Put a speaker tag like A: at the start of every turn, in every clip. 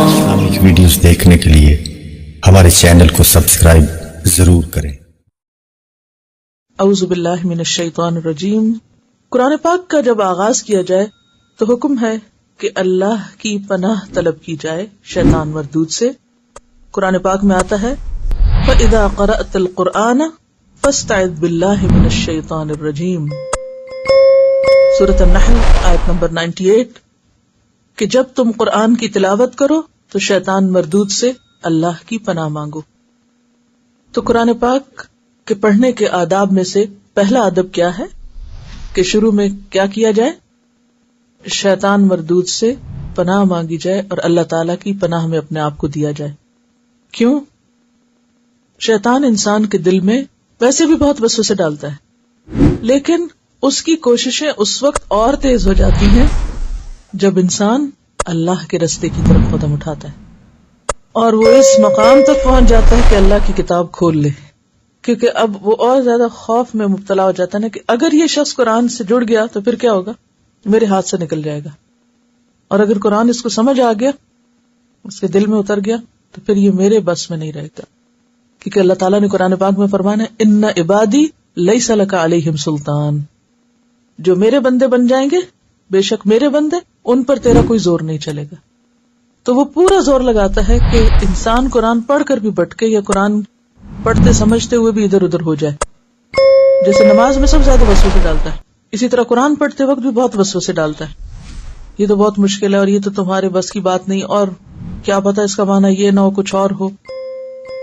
A: Islamic videos دیکھنے کے لیے ہمارے چینل کو سبسکرائب ضرور کریں۔
B: اعوذ باللہ من الشیطان الرجیم۔ قرآن پاک کا جب آغاز کیا جائے تو حکم ہے کہ اللہ کی پناہ طلب کی جائے شیطان مردود سے۔ قرآن پاک میں آتا ہے فَإِذَا قَرَأْتَ الْقُرْآنَ فَاسْتَعِذْ بِاللَّهِ مِنَ الشَّيْطَانِ الرَّجِيمِ، سورۃ النحل آیت نمبر 98، کہ جب تم قرآن کی تلاوت کرو تو شیطان مردود سے اللہ کی پناہ مانگو۔ تو قرآن پاک کے پڑھنے کے آداب میں سے پہلا ادب کیا ہے کہ شروع میں کیا کیا جائے؟ شیطان مردود سے پناہ مانگی جائے اور اللہ تعالی کی پناہ میں اپنے آپ کو دیا جائے۔ کیوں؟ شیطان انسان کے دل میں ویسے بھی بہت وسوسے ڈالتا ہے، لیکن اس کی کوششیں اس وقت اور تیز ہو جاتی ہیں جب انسان اللہ کے رستے کی طرف قدم اٹھاتا ہے اور وہ اس مقام تک پہنچ جاتا ہے کہ اللہ کی کتاب کھول لے، کیونکہ اب وہ اور زیادہ خوف میں مبتلا ہو جاتا ہے نا کہ اگر یہ شخص قرآن سے جڑ گیا تو پھر کیا ہوگا، میرے ہاتھ سے نکل جائے گا، اور اگر قرآن اس کو سمجھ آ گیا، اس کے دل میں اتر گیا، تو پھر یہ میرے بس میں نہیں رہے گا، کیونکہ اللہ تعالیٰ نے قرآن پاک میں فرمانا ہے ان عبادی لیس لک علیہم سلطان، جو میرے بندے بن جائیں گے، بے شک میرے بندے، ان پر تیرا کوئی زور نہیں چلے گا۔ تو وہ پورا زور لگاتا ہے کہ انسان قرآن پڑھ کر بھی بھٹکے یا قرآن پڑھتے سمجھتے ہوئے بھی ادھر ادھر ہو جائے۔ جیسے نماز میں سب زیادہ وسوسے ڈالتا ہے، اسی طرح قرآن پڑھتے وقت بھی بہت وسوسے ڈالتا ہے، یہ تو بہت مشکل ہے اور یہ تو تمہارے بس کی بات نہیں، اور کیا پتا اس کا معنی یہ نہ ہو، کچھ اور ہو،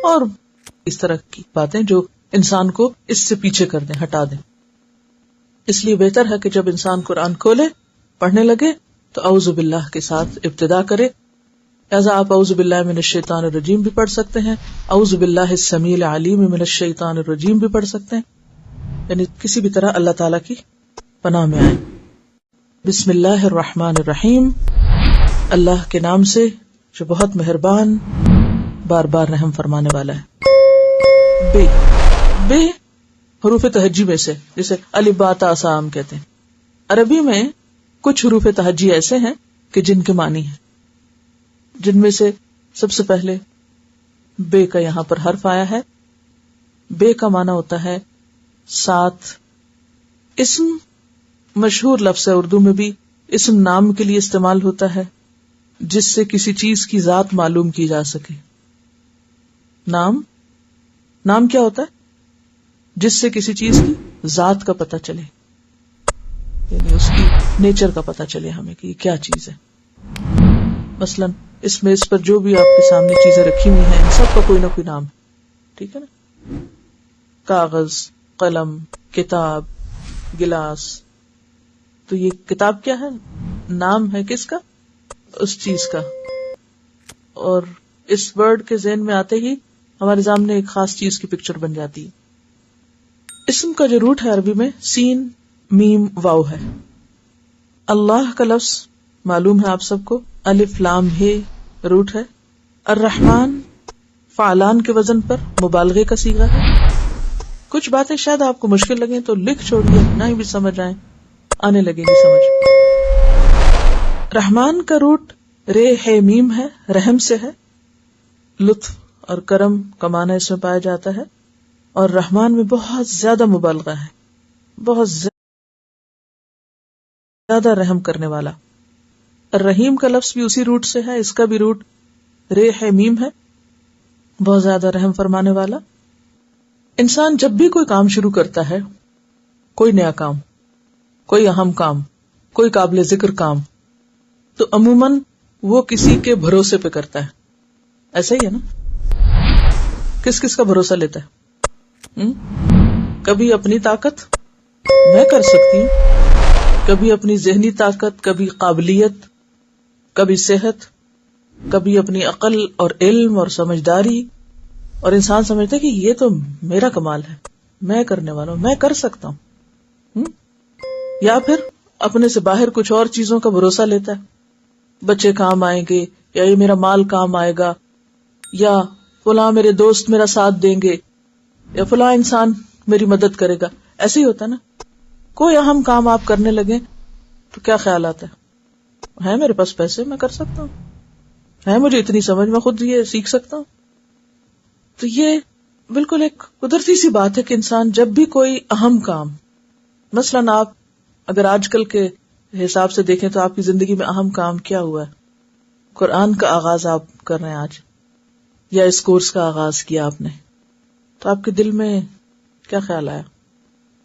B: اور اس طرح کی باتیں جو انسان کو اس سے پیچھے کر دیں، ہٹا دیں۔ اس لیے بہتر ہے کہ جب انسان قرآن کھولے، پڑھنے لگے، تو اعوذ باللہ کے ساتھ ابتدا کرے۔ لہذا آپ اعوذ باللہ من الشیطان الرجیم بھی پڑھ سکتے ہیں، اعوذ باللہ السمیع العلیم من الشیطان الرجیم بھی پڑھ سکتے ہیں، یعنی کسی بھی طرح اللہ تعالیٰ کی پناہ میں آئے۔ بسم اللہ الرحمن الرحیم، اللہ کے نام سے جو بہت مہربان، بار بار رحم فرمانے والا ہے۔ بے بے حروف تہجی میں سے، جسے الف با تا سا ہم کہتے ہیں۔ عربی میں کچھ حروف تہجی ایسے ہیں کہ جن کے معنی ہیں، جن میں سے سب سے پہلے بے کا یہاں پر حرف آیا ہے۔ بے کا معنی ہوتا ہے ساتھ۔ اسم مشہور لفظ ہے، اردو میں بھی اسم نام کے لیے استعمال ہوتا ہے جس سے کسی چیز کی ذات معلوم کی جا سکے۔ نام کیا ہوتا ہے؟ جس سے کسی چیز کی ذات کا پتہ چلے، یعنی اس کی نیچر کا پتہ چلے ہمیں کہ یہ کیا چیز ہے۔ مثلا اس میں اس پر جو بھی آپ کے سامنے چیزیں رکھی ہوئی ہیں، ان سب کا کوئی نہ کوئی نام ہے، ٹھیک ہے نا؟ کاغذ، قلم، کتاب، گلاس، تو یہ کتاب کیا ہے؟ نام ہے کس کا؟ اس چیز کا۔ اور اس ورڈ کے ذہن میں آتے ہی ہمارے سامنے ایک خاص چیز کی پکچر بن جاتی ہے۔ اسم کا جو روٹ ہے عربی میں سین میم واو ہے۔ اللہ کا لفظ معلوم ہے آپ سب کو، الف لام ہے روٹ ہے۔ الرحمن فعلان کے وزن پر مبالغے کا صیغہ ہے۔ کچھ باتیں شاید آپ کو مشکل لگیں تو لکھ چھوڑیے، نہ ہی بھی سمجھ آئیں، آنے لگیں گی سمجھ۔ رحمان کا روٹ رے ہے میم ہے، رحم سے ہے۔ لطف اور کرم کا معنی اس میں پایا جاتا ہے، اور رحمان میں بہت زیادہ مبالغہ ہے، بہت زیادہ رحم کرنے والا۔ الرحیم کا لفظ بھی اسی روٹ سے ہے، اس کا بھی روٹ رے ہے میم ہے، بہت زیادہ رحم فرمانے والا۔ انسان جب بھی کوئی کام شروع کرتا ہے، کوئی نیا کام، کوئی اہم کام، کوئی قابل ذکر کام، تو عموماً وہ کسی کے بھروسے پہ کرتا ہے، ایسا ہی ہے نا؟ کس کس کا بھروسہ لیتا ہے؟ کبھی اپنی طاقت، میں کر سکتی ہوں، کبھی اپنی ذہنی طاقت، کبھی قابلیت، کبھی صحت، کبھی اپنی عقل اور علم اور سمجھداری، اور انسان سمجھتا ہے کہ یہ تو میرا کمال ہے، میں کرنے والا ہوں، میں کر سکتا ہوں۔ یا پھر اپنے سے باہر کچھ اور چیزوں کا بھروسہ لیتا ہے، بچے کام آئیں گے، یا یہ میرا مال کام آئے گا، یا فلاں میرے دوست میرا ساتھ دیں گے یا فلاں انسان میری مدد کرے گا. ایسے ہی ہوتا ہے نا. کوئی اہم کام آپ کرنے لگے تو کیا خیال آتا ہے میرے پاس پیسے میں کر سکتا ہوں, ہے مجھے اتنی سمجھ میں خود یہ سیکھ سکتا ہوں. تو یہ بالکل ایک قدرتی سی بات ہے کہ انسان جب بھی کوئی اہم کام, مثلاً آپ اگر آج کل کے حساب سے دیکھیں تو آپ کی زندگی میں اہم کام کیا ہوا ہے؟ قرآن کا آغاز آپ کر رہے ہیں آج, یا اس کورس کا آغاز کیا آپ نے, تو آپ کے دل میں کیا خیال آیا؟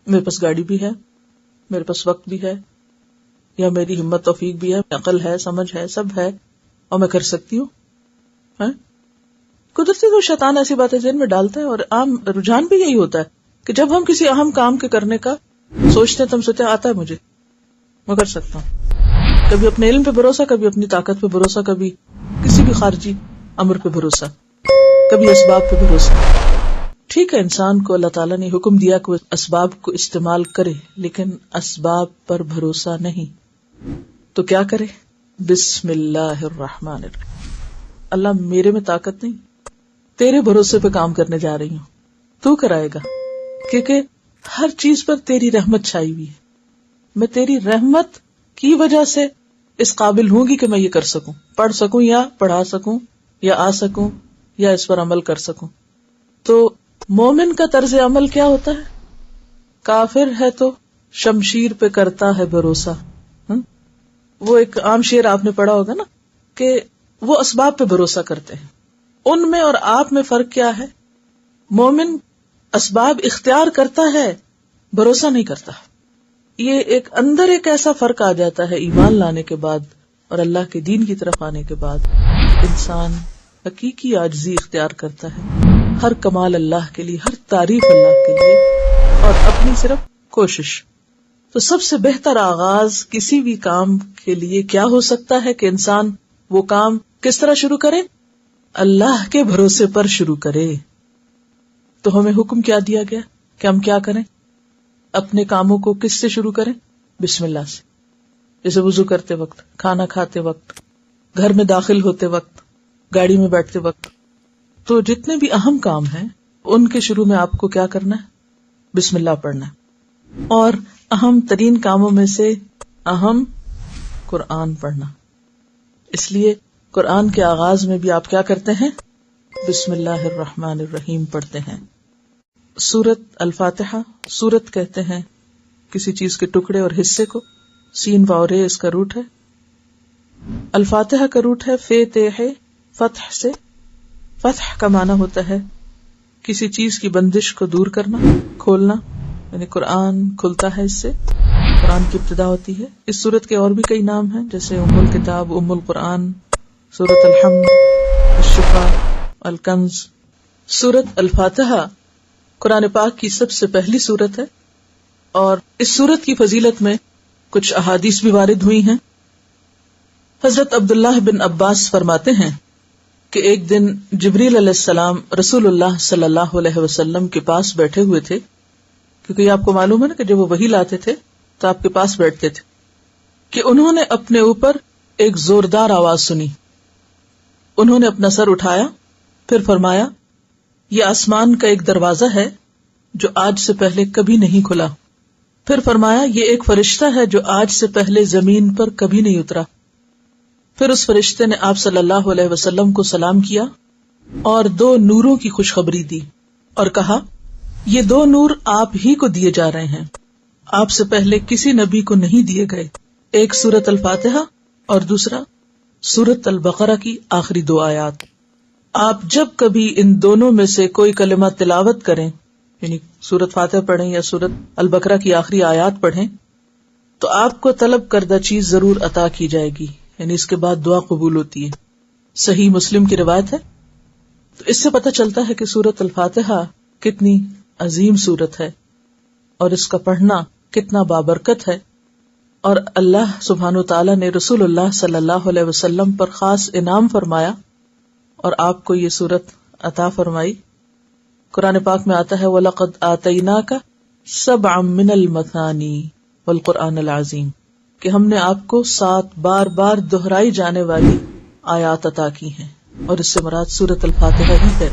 B: میرے پاس گاڑی بھی ہے, میرے پاس وقت بھی ہے, یا میری ہمت توفیق بھی ہے, عقل ہے, سمجھ ہے, سب ہے اور میں کر سکتی ہوں. قدرتی تو شیطان ایسی باتیں ذہن میں ڈالتا ہے, اور عام رجحان بھی یہی ہوتا ہے کہ جب ہم کسی اہم کام کے کرنے کا سوچتے ہیں تو ہم سوچتے ہیں آتا ہے مجھے, میں کر سکتا ہوں. کبھی اپنے علم پہ بھروسہ, کبھی اپنی طاقت پہ بھروسہ, کبھی کسی بھی خارجی امر پہ بھروسہ, کبھی اسباب پہ بھروسہ. ٹھیک ہے, انسان کو اللہ تعالیٰ نے حکم دیا کہ وہ اسباب کو استعمال کرے, لیکن اسباب پر بھروسہ نہیں. تو کیا کرے؟ بسم اللہ الرحمن الرحیم. اللہ میرے میں طاقت نہیں, تیرے بھروسے پہ کام کرنے جا رہی ہوں, تو کرائے گا, کیونکہ ہر چیز پر تیری رحمت چھائی ہوئی ہے. میں تیری رحمت کی وجہ سے اس قابل ہوں گی کہ میں یہ کر سکوں, پڑھ سکوں یا پڑھا سکوں یا آ سکوں یا اس پر عمل کر سکوں. تو مومن کا طرز عمل کیا ہوتا ہے؟ کافر ہے تو شمشیر پہ کرتا ہے بھروسہ. وہ ایک عام شعر آپ نے پڑھا ہوگا نا کہ وہ اسباب پہ بھروسہ کرتے ہیں. ان میں اور آپ میں فرق کیا ہے؟ مومن اسباب اختیار کرتا ہے, بھروسہ نہیں کرتا. یہ ایک اندر ایک ایسا فرق آ جاتا ہے ایمان لانے کے بعد اور اللہ کے دین کی طرف آنے کے بعد. انسان حقیقی عاجزی اختیار کرتا ہے, ہر کمال اللہ کے لیے, ہر تعریف اللہ کے لیے, اور اپنی صرف کوشش. تو سب سے بہتر آغاز کسی بھی کام کے لیے کیا ہو سکتا ہے کہ انسان وہ کام کس طرح شروع کرے؟ اللہ کے بھروسے پر شروع کرے. تو ہمیں حکم کیا دیا گیا کہ ہم کیا کریں؟ اپنے کاموں کو کس سے شروع کریں؟ بسم اللہ سے. جیسے وضو کرتے وقت, کھانا کھاتے وقت, گھر میں داخل ہوتے وقت, گاڑی میں بیٹھتے وقت. تو جتنے بھی اہم کام ہیں ان کے شروع میں آپ کو کیا کرنا ہے؟ بسم اللہ پڑھنا ہے. اور اہم ترین کاموں میں سے اہم قرآن پڑھنا. اس لیے قرآن کے آغاز میں بھی آپ کیا کرتے ہیں؟ بسم اللہ الرحمن الرحیم پڑھتے ہیں. سورت الفاتحہ, سورت کہتے ہیں کسی چیز کے ٹکڑے اور حصے کو. سین واو رے اس کا روٹ ہے. الفاتحہ کا روٹ ہے فتح, فتح سے. فتح کا معنی ہوتا ہے کسی چیز کی بندش کو دور کرنا, کھولنا, یعنی قرآن کھلتا ہے اس سے, قرآن کی ابتدا ہوتی ہے. اس سورت کے اور بھی کئی نام ہیں جیسے ام الکتاب, ام القرآن, سورت الحمد, الشفا, الکنز. سورت الفاتحہ قرآن پاک کی سب سے پہلی سورت ہے, اور اس سورت کی فضیلت میں کچھ احادیث بھی وارد ہوئی ہیں. حضرت عبداللہ بن عباس فرماتے ہیں کہ ایک دن جبریل علیہ السلام رسول اللہ صلی اللہ علیہ وسلم کے پاس بیٹھے ہوئے تھے, کیونکہ یہ آپ کو معلوم ہے نا کہ جب وہ وحی لاتے تھے تو آپ کے پاس بیٹھتے تھے, کہ انہوں نے اپنے اوپر ایک زوردار آواز سنی. انہوں نے اپنا سر اٹھایا, پھر فرمایا یہ آسمان کا ایک دروازہ ہے جو آج سے پہلے کبھی نہیں کھلا. پھر فرمایا یہ ایک فرشتہ ہے جو آج سے پہلے زمین پر کبھی نہیں اترا. پھر اس فرشتے نے آپ صلی اللہ علیہ وسلم کو سلام کیا اور 2 نوروں کی خوشخبری دی اور کہا یہ 2 نور آپ ہی کو دیے جا رہے ہیں, آپ سے پہلے کسی نبی کو نہیں دیے گئے. ایک سورت الفاتحہ اور دوسرا سورت البقرہ کی آخری 2 آیات. آپ جب کبھی ان دونوں میں سے کوئی کلمہ تلاوت کریں, یعنی سورت فاتحہ پڑھیں یا سورت البقرہ کی آخری آیات پڑھیں, تو آپ کو طلب کردہ چیز ضرور عطا کی جائے گی, یعنی اس کے بعد دعا قبول ہوتی ہے. صحیح مسلم کی روایت ہے. تو اس سے پتہ چلتا ہے کہ سورت الفاتحہ کتنی عظیم سورت ہے اور اس کا پڑھنا کتنا بابرکت ہے. اور اللہ سبحانہ وتعالی نے رسول اللہ صلی اللہ علیہ وسلم پر خاص انعام فرمایا اور آپ کو یہ سورت عطا فرمائی. قرآن پاک میں آتا ہے وَلَقَدْ آتَيْنَاكَ سَبْعًا مِّنَ الْمَثَانِي وَالْقُرْآنِ الْعَظِيمِ, کہ ہم نے آپ کو 7 بار بار دہرائی جانے والی آیات عطا کی ہیں. اور اس سے مراد سورۃ الفاتحہ ہی ہے۔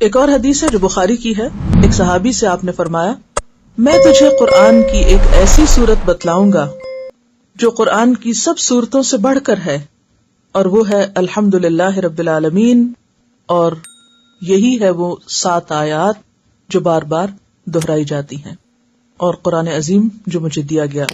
B: ایک اور حدیث ہے جو بخاری کی ہے، ایک صحابی سے آپ نے فرمایا، میں تجھے قرآن کی ایک ایسی سورت بتلاؤں گا جو قرآن کی سب سورتوں سے بڑھ کر ہے، اور وہ ہے الحمدللہ رب العالمین، اور یہی ہے وہ 7 آیات جو بار بار دہرائی جاتی ہیں، اور قرآن عظیم جو مجھے دیا گیا۔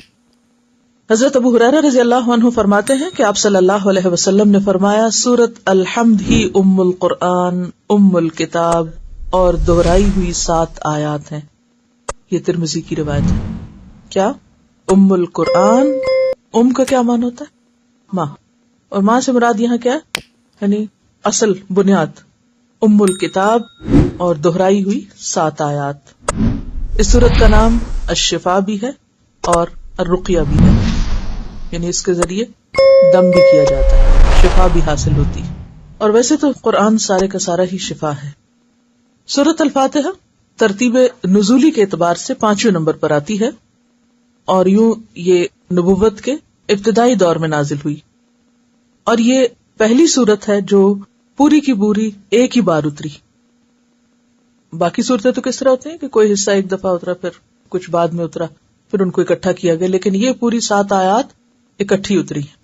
B: حضرت ابو ہریرہ رضی اللہ عنہ فرماتے ہیں کہ آپ صلی اللہ علیہ وسلم نے فرمایا، سورت الحمد ہی ام القرآن، ام الکتاب، اور دہرائی ہوئی 7 آیات ہیں۔ یہ ترمذی کی روایت ہے۔ کیا؟ ام القرآن، ام کا کیا معنی ہوتا ہے؟ ماں، اور ماں سے مراد یہاں کیا ہے؟ یعنی اصل، بنیاد۔ ام الکتاب اور دہرائی ہوئی 7 آیات۔ اس سورت کا نام الشفا بھی ہے اور الرقیہ بھی ہے، یعنی اس کے ذریعے دم بھی کیا جاتا ہے، شفا بھی حاصل ہوتی ہے، اور ویسے تو قرآن سارے کا سارا ہی شفا ہے۔ سورت الفاتحہ ترتیب نزولی کے اعتبار سے 5ویں نمبر پر آتی ہے، اور یوں یہ نبوت کے ابتدائی دور میں نازل ہوئی، اور یہ پہلی سورت ہے جو پوری کی پوری ایک ہی بار اتری۔ باقی صورتیں تو کس طرح ہوتی ہیں کہ کوئی حصہ ایک دفعہ اترا، پھر کچھ بعد میں اترا، پھر ان کو اکٹھا کیا گیا، لیکن یہ پوری 7 آیات اکٹھی اتری ہیں۔